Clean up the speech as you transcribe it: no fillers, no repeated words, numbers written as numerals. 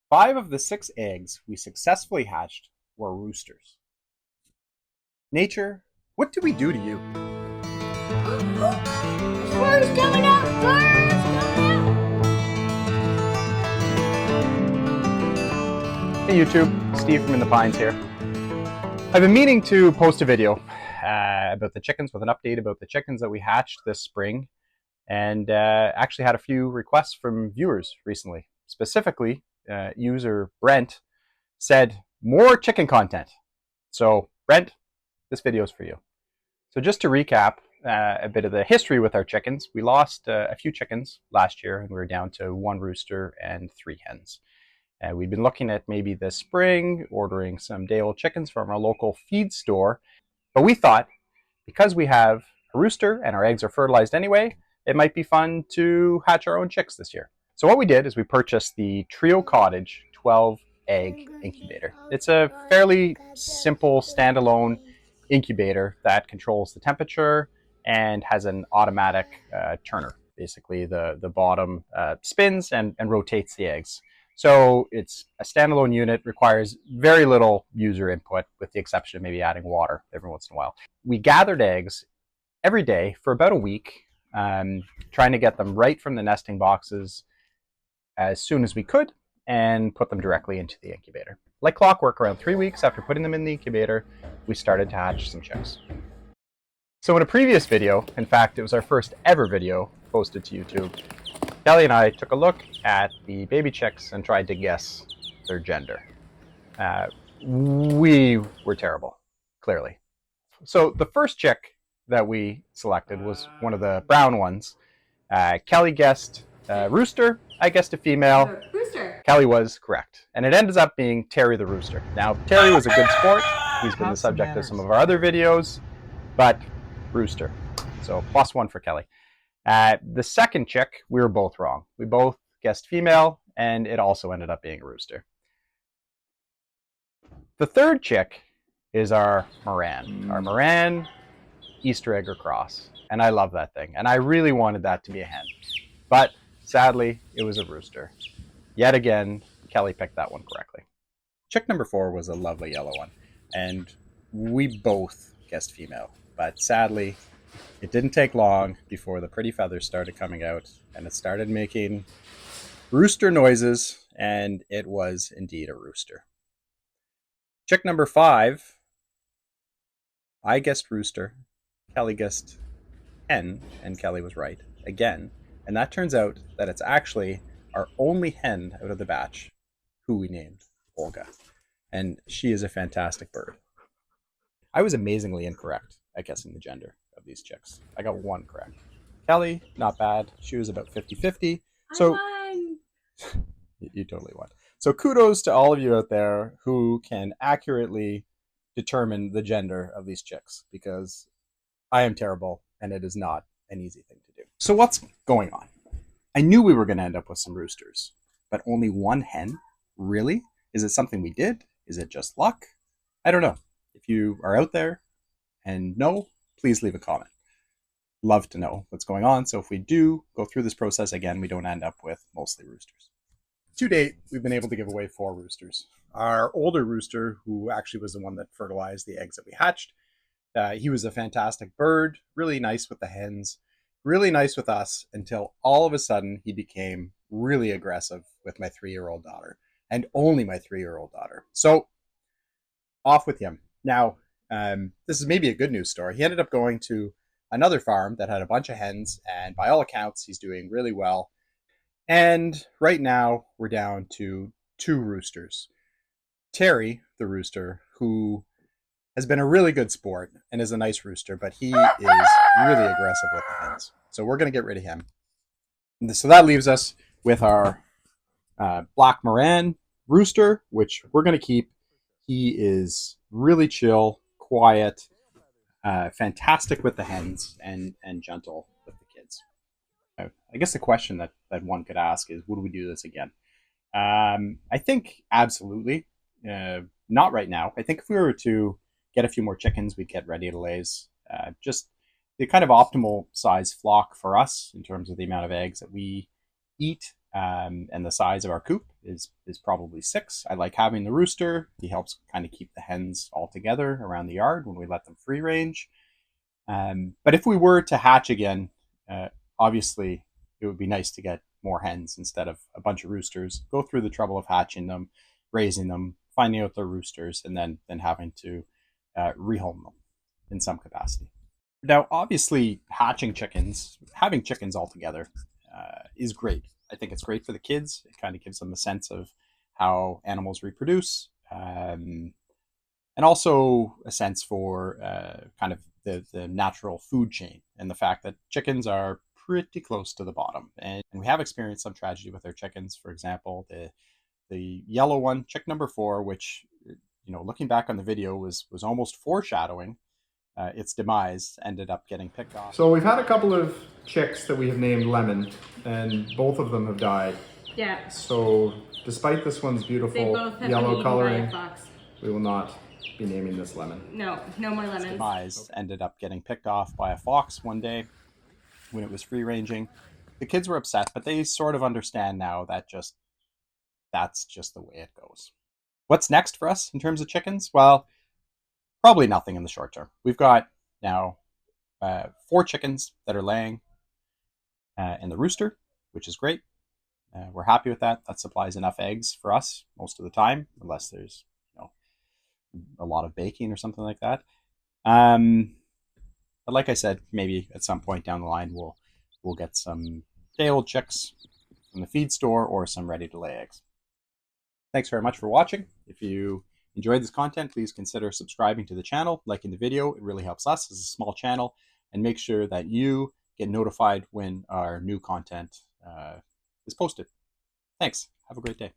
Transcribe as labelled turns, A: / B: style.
A: 5 of the 6 eggs we successfully hatched were roosters. Nature, what do we do to you?
B: Birds coming out! Birds coming out!
A: Hey YouTube, Steve from In the Pines here. I've been meaning to post a video about the chickens, with an update about the chickens that we hatched this spring, and actually had a few requests from viewers recently. Specifically, user Brent said more chicken content. So Brent, this video is for you. So just to recap a bit of the history with our chickens, we lost a few chickens last year, and we were down to 1 rooster and 3 hens. We've been looking at maybe this spring, ordering some day-old chickens from our local feed store. But we thought, because we have a rooster and our eggs are fertilized anyway, it might be fun to hatch our own chicks this year. So what we did is we purchased the Trio Cottage 12 egg incubator. It's a fairly simple standalone incubator that controls the temperature and has an automatic turner. Basically, the bottom spins and rotates the eggs. So it's a standalone unit, requires very little user input, with the exception of maybe adding water every once in a while. We gathered eggs every day for about a week, trying to get them right from the nesting boxes as soon as we could and put them directly into the incubator. Like clockwork, around 3 weeks after putting them in the incubator, we started to hatch some chicks. So in a previous video, in fact, it was our first ever video posted to YouTube, Kelly and I took a look at the baby chicks and tried to guess their gender. We were terrible, clearly. So the first chick that we selected was one of the brown ones. Kelly guessed rooster, I guessed a female.
B: Rooster.
A: Kelly was correct. And it ended up being Terry the rooster. Now, Terry was a good sport. He's been the subject of some of our other videos, but rooster. So +1 for Kelly. The second chick, we were both wrong. We both guessed female, and it also ended up being a rooster. The third chick is our Moran Easter egg or cross. And I love that thing. And I really wanted that to be a hen. But sadly, it was a rooster. Yet again, Kelly picked that one correctly. Chick number 4 was a lovely yellow one. And we both guessed female. But sadly, it didn't take long before the pretty feathers started coming out, and it started making rooster noises, and it was indeed a rooster. Chick number 5, I guessed rooster, Kelly guessed hen, and Kelly was right again. And that turns out that it's actually our only hen out of the batch who we named Olga. And she is a fantastic bird. I was amazingly incorrect at guessing the gender of these chicks. I got 1 correct. Kelly, not bad. She was about 50-50. So you totally won. So kudos to all of you out there who can accurately determine the gender of these chicks, because I am terrible and it is not an easy thing to do. So what's going on? I knew we were going to end up with some roosters, but only 1 hen? Really? Is it something we did? Is it just luck? I don't know. If you are out there and know, please leave a comment. Love to know what's going on, so if we do go through this process again, we don't end up with mostly roosters. To date, we've been able to give away 4 roosters. Our older rooster, who actually was the one that fertilized the eggs that we hatched, he was a fantastic bird, really nice with the hens, really nice with us, until all of a sudden he became really aggressive with my 3-year-old daughter, and only my 3-year-old daughter. So off with him. Now, this is maybe a good news story. He ended up going to another farm that had a bunch of hens, and by all accounts, he's doing really well. And right now, we're down to 2 roosters. Terry, the rooster, who has been a really good sport and is a nice rooster, but he is really aggressive with the hens. So we're going to get rid of him. So that leaves us with our Black Moran rooster, which we're going to keep. He is really chill, quiet, fantastic with the hens, and gentle with the kids. I guess the question that one could ask is, would we do this again? I think absolutely. Not right now. I think if we were to get a few more chickens, we'd get ready to lays. Just the kind of optimal size flock for us in terms of the amount of eggs that we eat and the size of our coop is probably 6. I like having the rooster. He helps kind of keep the hens all together around the yard when we let them free range. But if we were to hatch again, obviously it would be nice to get more hens instead of a bunch of roosters. Go through the trouble of hatching them, raising them, finding out they're roosters, and then having to rehome them in some capacity. Now, obviously, having chickens altogether is great. I think it's great for the kids. It kind of gives them a sense of how animals reproduce, and also a sense for kind of the natural food chain and the fact that chickens are pretty close to the bottom. And we have experienced some tragedy with our chickens. For example, the yellow one, chick number 4, which, looking back on the video, was almost foreshadowing its demise, ended up getting picked off.
C: So we've had a couple of chicks that we have named Lemon, and both of them have died.
B: Yeah.
C: So despite this one's beautiful yellow coloring, we will not be naming this Lemon.
B: No more lemons.
A: Demise ended up getting picked off by a fox one day when it was free ranging. The kids were upset, but they sort of understand now that that's just the way it goes. What's next for us in terms of chickens? Well, probably nothing in the short term. We've got now 4 chickens that are laying in the rooster, which is great. We're happy with that. That supplies enough eggs for us most of the time, unless there's a lot of baking or something like that. But like I said, maybe at some point down the line we'll get some day-old chicks from the feed store or some ready to lay eggs. Thanks very much for watching. If you enjoyed this content, please consider subscribing to the channel, liking the video. It really helps us as a small channel, and make sure that you get notified when our new content is posted. Thanks. Have a great day.